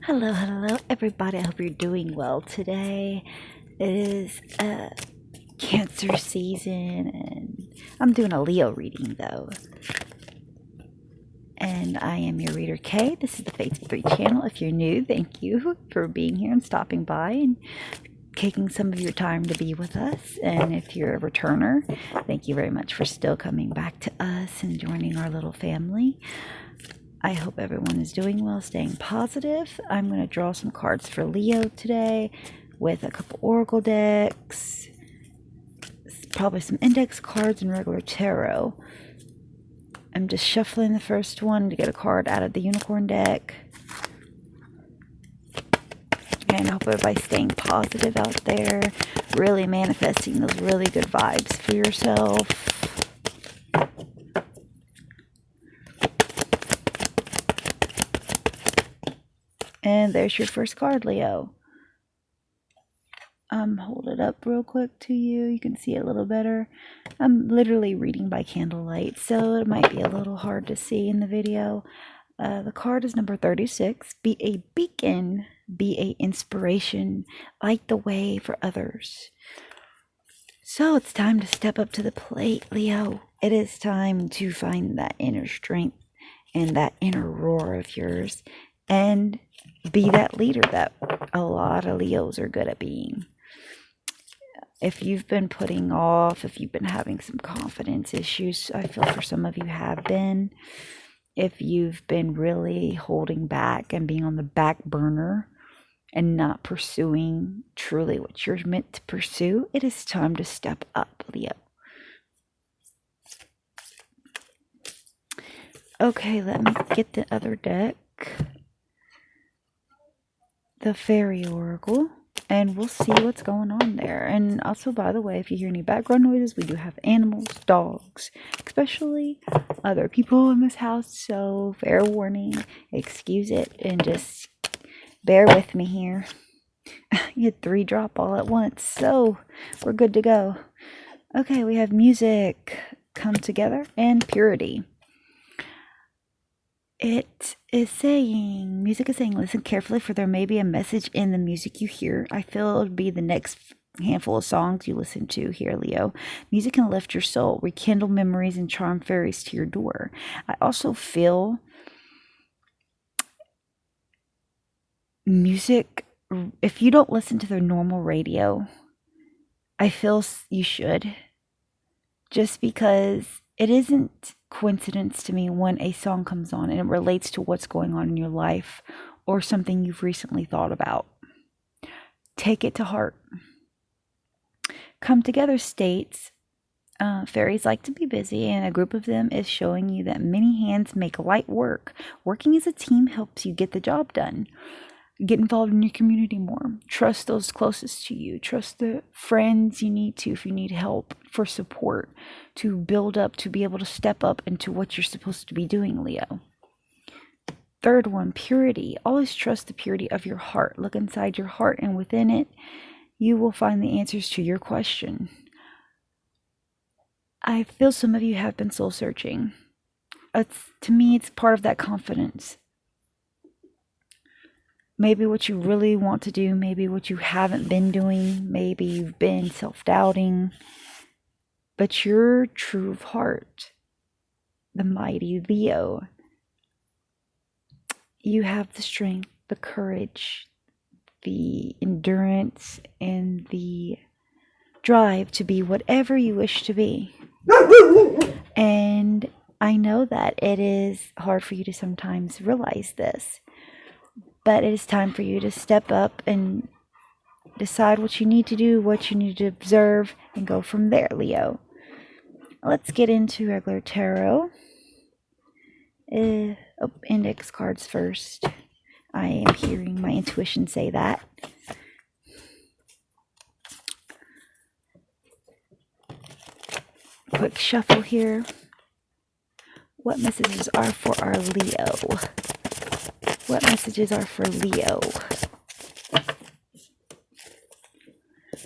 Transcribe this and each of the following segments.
Hello, everybody. I hope you're doing well today. It is Cancer season, and I'm doing a Leo reading though. And I am your reader, Kay. This is the Faith 3 channel. If you're new, thank you for being here and stopping by and taking some of your time to be with us. And if you're a returner, thank you very much for still coming back to us and joining our little family. I hope everyone is doing well, staying positive. I'm going to draw some cards for Leo today with a couple oracle decks, probably some index cards and regular tarot. I'm just shuffling the first one to get a card out of the unicorn deck. And I hope everybody's staying positive out there, really manifesting those really good vibes for yourself. And there's your first card, Leo. Hold it up real quick to you. You can see it a little better. I'm literally reading by candlelight, so it might be a little hard to see in the video. The card is number 36. Be a beacon, be a inspiration, light the way for others. So it's time to step up to the plate, Leo. It is time to find that inner strength and that inner roar of yours and be that leader that a lot of Leos are good at being. If you've been putting off, if you've been having some confidence issues, I feel for some of you have been. If you've been really holding back and being on the back burner and not pursuing truly what you're meant to pursue, it is time to step up, Leo. Okay, let me get the other deck. The Fairy Oracle, and we'll see what's going on there. And also, by the way, if you hear any background noises, we do have animals, dogs, especially other people in this house, so fair warning, excuse it, and just bear with me here. You had 3 drop all at once, so we're good to go. Okay, we have music, come together, and purity. Music is saying, listen carefully, for there may be a message in the music you hear. I feel it would be the next handful of songs you listen to here, Leo. Music can lift your soul, rekindle memories, and charm fairies to your door. I also feel music, if you don't listen to the normal radio, I feel you should. Just because it isn't coincidence to me when a song comes on and it relates to what's going on in your life or something you've recently thought about. Take it to heart. Come Together states, fairies like to be busy, and a group of them is showing you that many hands make light work. Working as a team helps you get the job done. Get involved in your community more. Trust those closest to you. Trust the friends you need to if you need help, for support, to build up, to be able to step up into what you're supposed to be doing, Leo. Third one, purity. Always trust the purity of your heart. Look inside your heart, and within it, you will find the answers to your question. I feel some of you have been soul searching. To me, it's part of that confidence. Maybe what you really want to do, maybe what you haven't been doing, maybe you've been self-doubting, but your true of heart, the mighty Leo, you have the strength, the courage, the endurance, and the drive to be whatever you wish to be. And I know that it is hard for you to sometimes realize this. But it is time for you to step up and decide what you need to do, what you need to observe, and go from there, Leo. Let's get into regular tarot. Index cards first. I am hearing my intuition say that. Quick shuffle here. What messages are for our Leo? What messages are for Leo?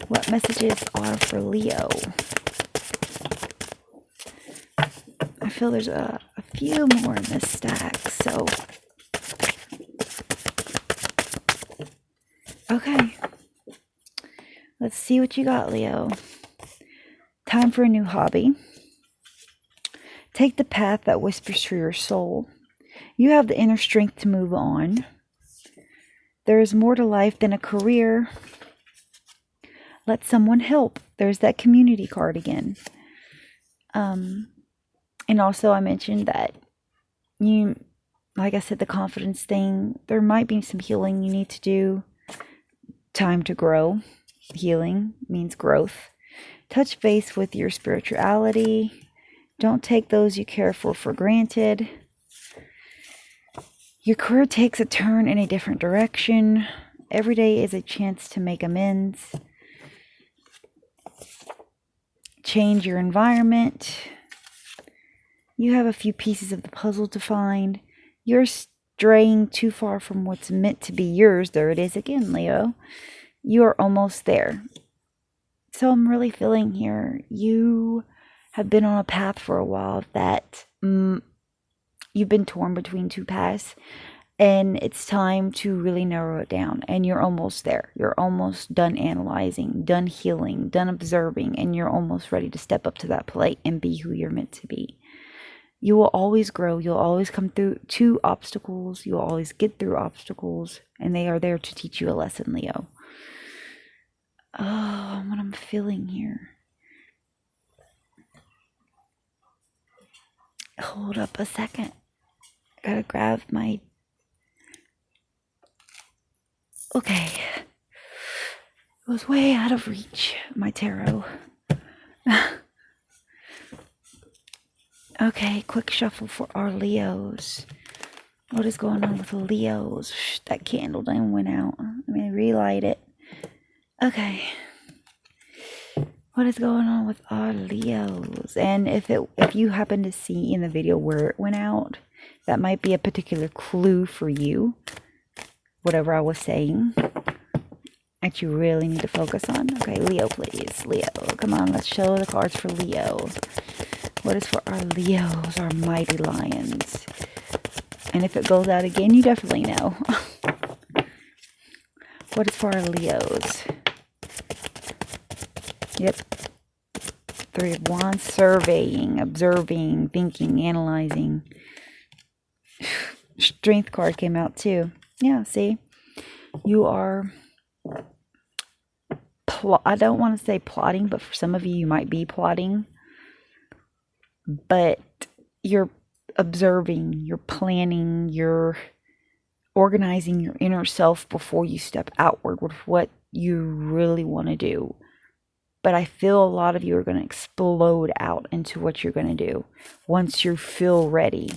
What messages are for Leo? I feel there's a few more in this stack, so Okay. Let's see what you got, Leo. Time for a new hobby. Take the path that whispers to your soul. You have the inner strength to move on. There is more to life than a career. Let someone help. There's that community card again. And also I mentioned that you, like I said, the confidence thing, there might be some healing you need to do. Time to grow. Healing means growth. Touch base with your spirituality. Don't take those you care for granted. Your career takes a turn in a different direction. Every day is a chance to make amends. Change your environment. You have a few pieces of the puzzle to find. You're straying too far from what's meant to be yours. There it is again, Leo. You are almost there. So I'm really feeling here, you have been on a path for a while that you've been torn between two paths, and it's time to really narrow it down, and you're almost there. You're almost done analyzing, done healing, done observing, and you're almost ready to step up to that plate and be who you're meant to be. You will always grow. You'll always come through to obstacles. You'll always get through obstacles, and they are there to teach you a lesson, Leo. Oh, what I'm feeling here. Hold up a second. Gotta grab my... Okay. It was way out of reach, my tarot. Okay, quick shuffle for our Leos. What is going on with the Leos? Shh, that candle done went out. Let me relight it. Okay. What is going on with our Leos? And if you happen to see in the video where it went out, that might be a particular clue for you. Whatever I was saying that you really need to focus on. Okay, Leo, please. Leo, come on, let's show the cards for Leo. What is for our Leos, our mighty lions? And if it goes out again, you definitely know. What is for our Leos? Yep. 3 of Wands, surveying, observing, thinking, analyzing. Strength card came out too. Yeah, see? You are, I don't want to say plotting, but for some of you, you might be plotting. But you're observing, you're planning, you're organizing your inner self before you step outward with what you really want to do. But I feel a lot of you are going to explode out into what you're going to do once you feel ready.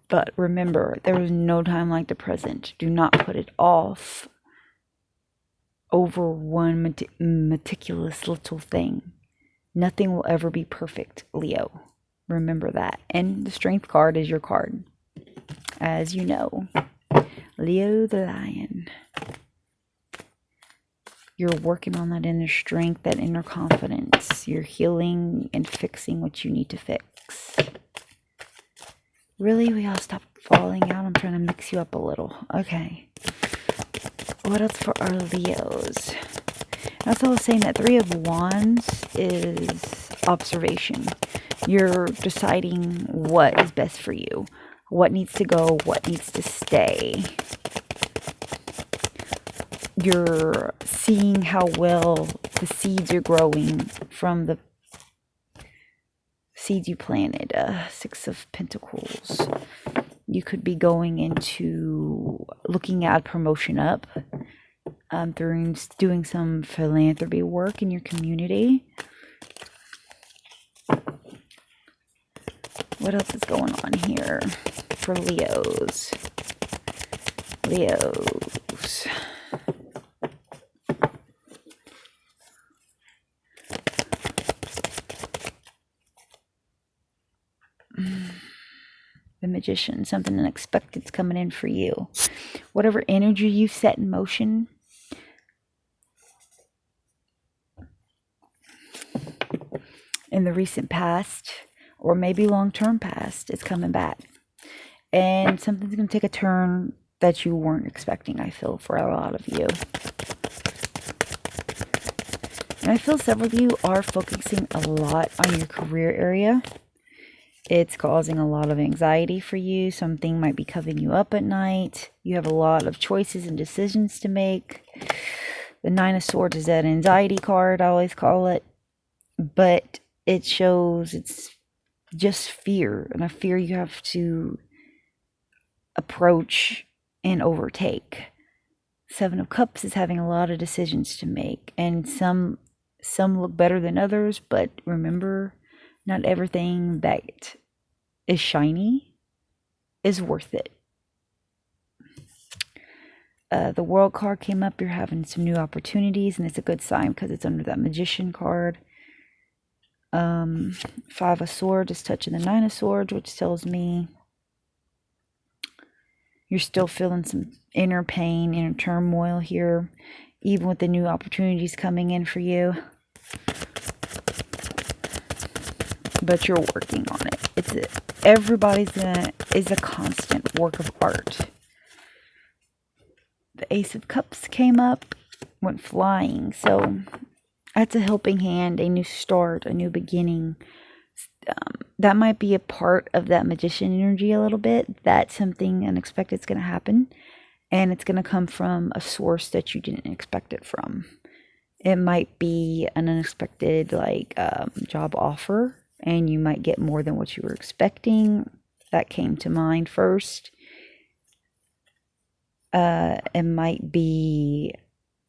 But remember, there is no time like the present. Do not put it off over one meticulous little thing. Nothing will ever be perfect, Leo. Remember that. And the strength card is your card, as you know. Leo the Lion. You're working on that inner strength, that inner confidence. You're healing and fixing what you need to fix. Really? We all stop falling out? I'm trying to mix you up a little. Okay. What else for our Leos? That's all I was saying, that 3 of Wands is observation. You're deciding what is best for you. What needs to go, what needs to stay. You're seeing how well the seeds are growing from the seeds you planted. 6 of Pentacles. You could be going into looking at promotion up, through doing some philanthropy work in your community. What else is going on here for Leos? Leos. The Magician. Something unexpected is coming in for you. Whatever energy you set in motion, in the recent past, or maybe long-term past, is coming back. And something's going to take a turn that you weren't expecting, I feel, for a lot of you. And I feel several of you are focusing a lot on your career area. It's causing a lot of anxiety for you. Something might be covering you up at night. You have a lot of choices and decisions to make. The Nine of Swords is that anxiety card, I always call it. But it shows it's just fear. And a fear you have to approach and overtake. Seven of Cups is having a lot of decisions to make. And some look better than others. But remember, not everything that is shiny is worth it. The World card came up. You're having some new opportunities, and it's a good sign because it's under that Magician card. Five of Swords is touching the Nine of Swords, which tells me you're still feeling some inner pain, inner turmoil here, even with the new opportunities coming in for you. But you're working on it. Everybody's is a constant work of art. The Ace of Cups came up, went flying. So that's a helping hand, a new start, a new beginning. That might be a part of that Magician energy a little bit. That something unexpected is going to happen. And it's going to come from a source that you didn't expect it from. It might be an unexpected job offer. And you might get more than what you were expecting. That came to mind first. It might be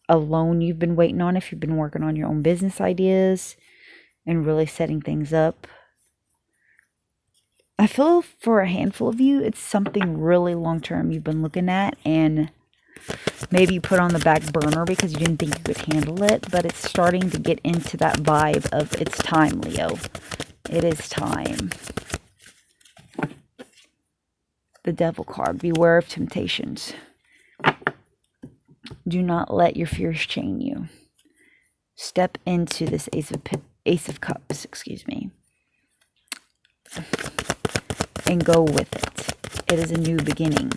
a loan you've been waiting on if you've been working on your own business ideas and really setting things up. I feel for a handful of you, it's something really long-term you've been looking at and maybe you put on the back burner because you didn't think you could handle it, but it's starting to get into that vibe of it's time, Leo. It is time. The Devil card. Beware of temptations. Do not let your fears chain you. Step into this Ace of Cups, and go with it. It is a new beginning.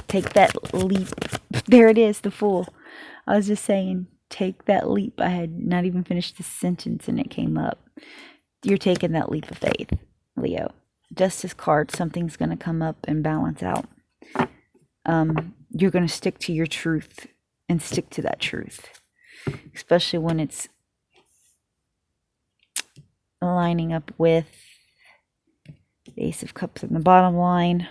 Take that leap. There it is, the Fool. I was just saying, take that leap. I had not even finished the sentence and it came up. You're taking that leap of faith, Leo. Justice card, something's going to come up and balance out. You're going to stick to your truth and stick to that truth. Especially when it's lining up with the Ace of Cups in the bottom line.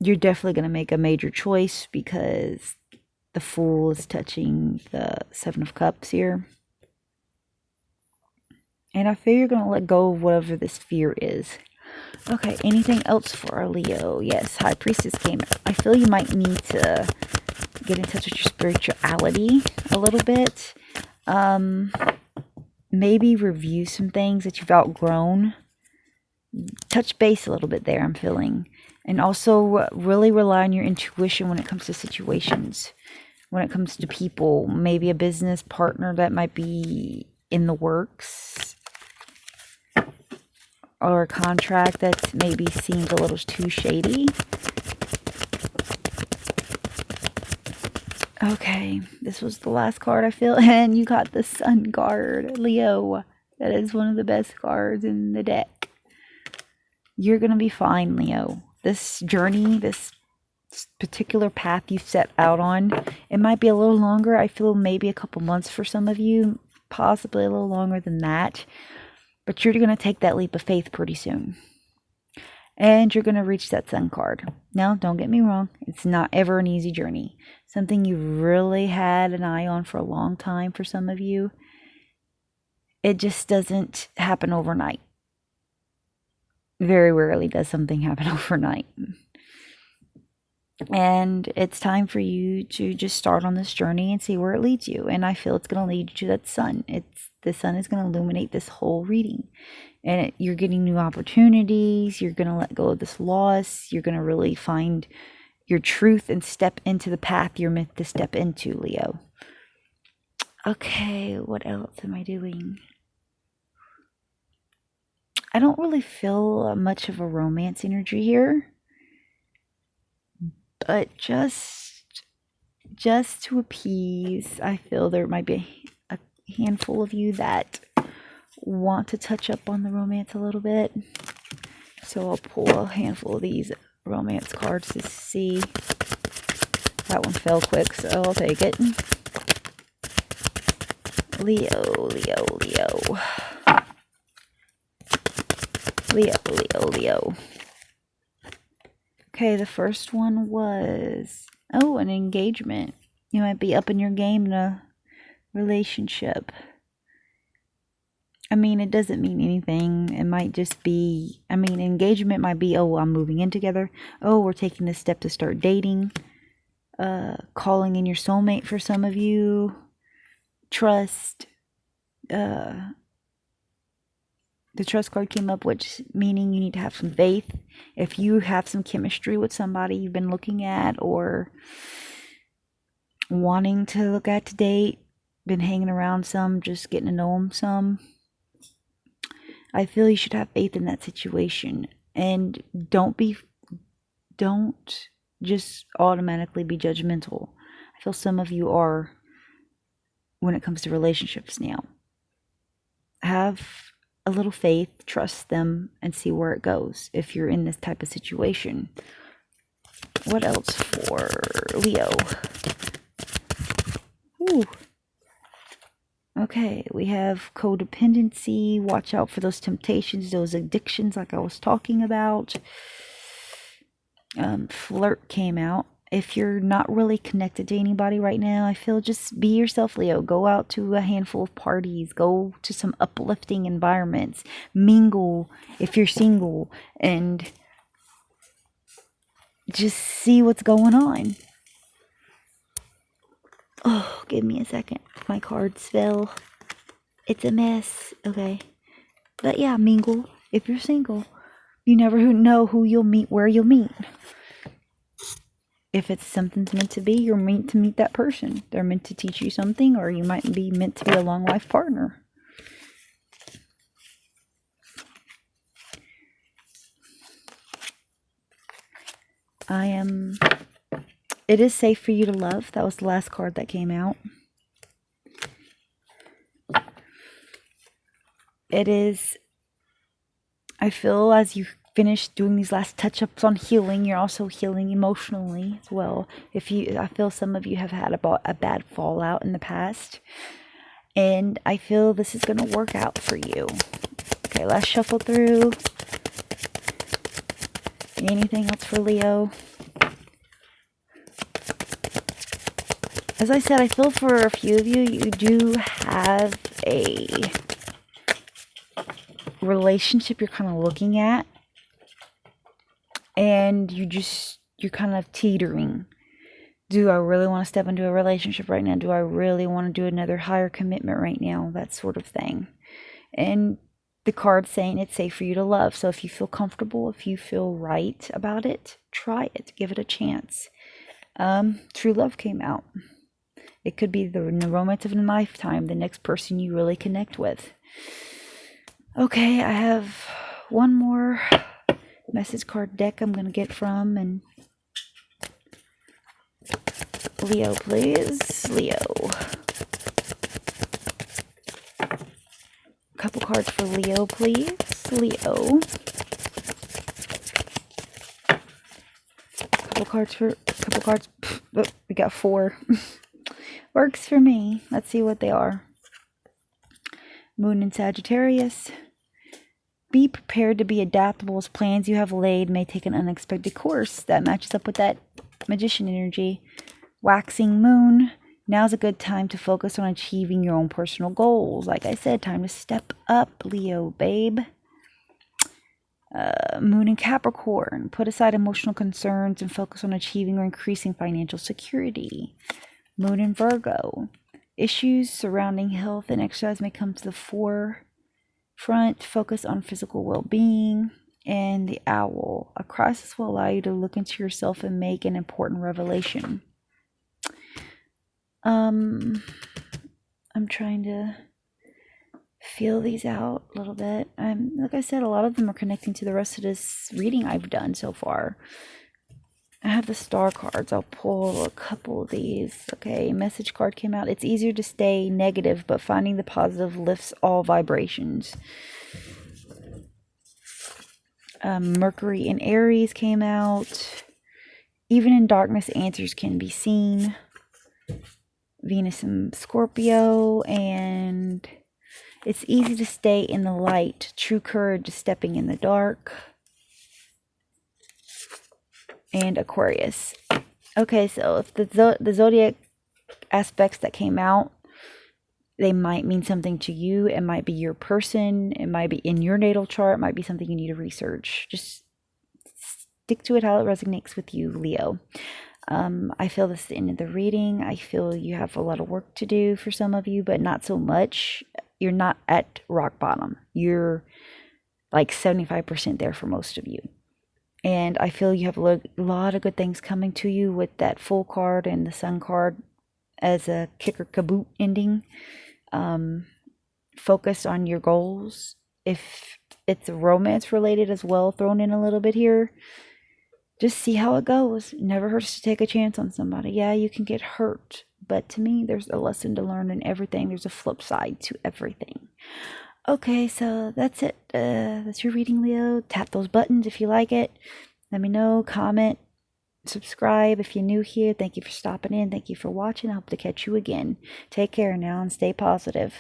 You're definitely going to make a major choice because the Fool is touching the Seven of Cups here. And I feel you're going to let go of whatever this fear is. Okay, anything else for our Leo? Yes, High Priestess came. I feel you might need to get in touch with your spirituality a little bit. Maybe review some things that you've outgrown. Touch base a little bit there, I'm feeling. And also really rely on your intuition when it comes to situations. When it comes to people. Maybe a business partner that might be in the works. Or a contract that maybe seems a little too shady. Okay, this was the last card I feel. And you got the Sun card, Leo. That is one of the best cards in the deck. You're going to be fine, Leo. This journey, this particular path you set out on, it might be a little longer. I feel maybe a couple months for some of you. Possibly a little longer than that. But you're going to take that leap of faith pretty soon. And you're going to reach that Sun card. Now, don't get me wrong. It's not ever an easy journey. Something you really had an eye on for a long time for some of you. It just doesn't happen overnight. Very rarely does something happen overnight. And it's time for you to just start on this journey and see where it leads you. And I feel it's going to lead you to that Sun. The Sun is going to illuminate this whole reading. And you're getting new opportunities. You're going to let go of this loss. You're going to really find your truth and step into the path you're meant to step into, Leo. Okay, what else am I doing? I don't really feel much of a romance energy here. But just to appease, I feel there might be a handful of you that want to touch up on the romance a little bit. So I'll pull a handful of these romance cards to see. That one fell quick, so I'll take it. Leo, Leo, Leo. Leo, Leo, Leo. Okay, the first one was, oh, an engagement. You might be up in your game in a relationship. I mean, it doesn't mean anything. It might just be, I mean, engagement might be, oh, I'm moving in together. Oh, we're taking this step to start dating. Calling in your soulmate for some of you. Trust. The trust card came up, which meaning you need to have some faith. If you have some chemistry with somebody you've been looking at or wanting to look at to date, been hanging around some, just getting to know them some, I feel you should have faith in that situation. And don't just automatically be judgmental. I feel some of you are when it comes to relationships now. Have a little faith, trust them, and see where it goes if you're in this type of situation. What else for Leo? Ooh. Okay, we have codependency. Watch out for those temptations, those addictions like I was talking about. Flirt came out. If you're not really connected to anybody right now, I feel just be yourself, Leo. Go out to a handful of parties. Go to some uplifting environments. Mingle if you're single. And just see what's going on. Oh, give me a second. My cards fell. It's a mess. Okay. But yeah, mingle if you're single. You never know who you'll meet, where you'll meet. If it's something's meant to be, you're meant to meet that person. They're meant to teach you something, or you might be meant to be a long life partner. It is safe for you to love. That was the last card that came out. It is, I feel as you finish doing these last touch-ups on healing, you're also healing emotionally as well. I feel some of you have had a bad fallout in the past, and I feel this is going to work out for you. Okay, let's shuffle through. Anything else for Leo? As I said, I feel for a few of you, you do have a relationship you're kind of looking at, and you're kind of teetering. Do I really want to step into a relationship right now? Do I really want to do another higher commitment right now? That sort of thing. And the card's saying it's safe for you to love. So if you feel comfortable, if you feel right about it, try it. Give it a chance. True love came out. It could be the romance of a lifetime, the next person you really connect with. Okay, I have one more message card deck I'm going to get from, and Leo, please. Leo. A couple cards for Leo, please. Leo. Couple cards. Oh, we got 4. Works for me. Let's see what they are. Moon in Sagittarius. Be prepared to be adaptable as plans you have laid may take an unexpected course. That matches up with that magician energy. Waxing moon. Now's a good time to focus on achieving your own personal goals. Like I said, time to step up, Leo, babe. Moon in Capricorn. Put aside emotional concerns and focus on achieving or increasing financial security. Moon in Virgo. Issues surrounding health and exercise may come to the forefront. Focus on physical well-being. And the Owl. A crisis will allow you to look into yourself and make an important revelation. I'm trying to feel these out a little bit. Like I said, a lot of them are connecting to the rest of this reading I've done so far. I have the star cards. I'll pull a couple of these. Okay, message card came out. It's easier to stay negative, but finding the positive lifts all vibrations. Mercury in Aries came out. Even in darkness, answers can be seen. Venus in Scorpio, and it's easy to stay in the light. True courage is stepping in the dark. And Aquarius. Okay, so if the zodiac aspects that came out, they might mean something to you. It might be your person. It might be in your natal chart. It might be something you need to research. Just stick to it how it resonates with you, Leo. I feel this is the end of the reading. I feel you have a lot of work to do for some of you, but not so much. You're not at rock bottom. You're like 75% there for most of you. And I feel you have a lot of good things coming to you with that Fool card and the Sun card as a kicker kaboot ending. Focus on your goals. If it's romance related as well, thrown in a little bit here, just see how it goes. It never hurts to take a chance on somebody. Yeah, you can get hurt, but to me, there's a lesson to learn in everything. There's a flip side to everything. Okay, so that's it. That's your reading, Leo. Tap those buttons if you like it. Let me know, comment, subscribe if you're new here. Thank you for stopping in. Thank you for watching. I hope to catch you again. Take care now and stay positive.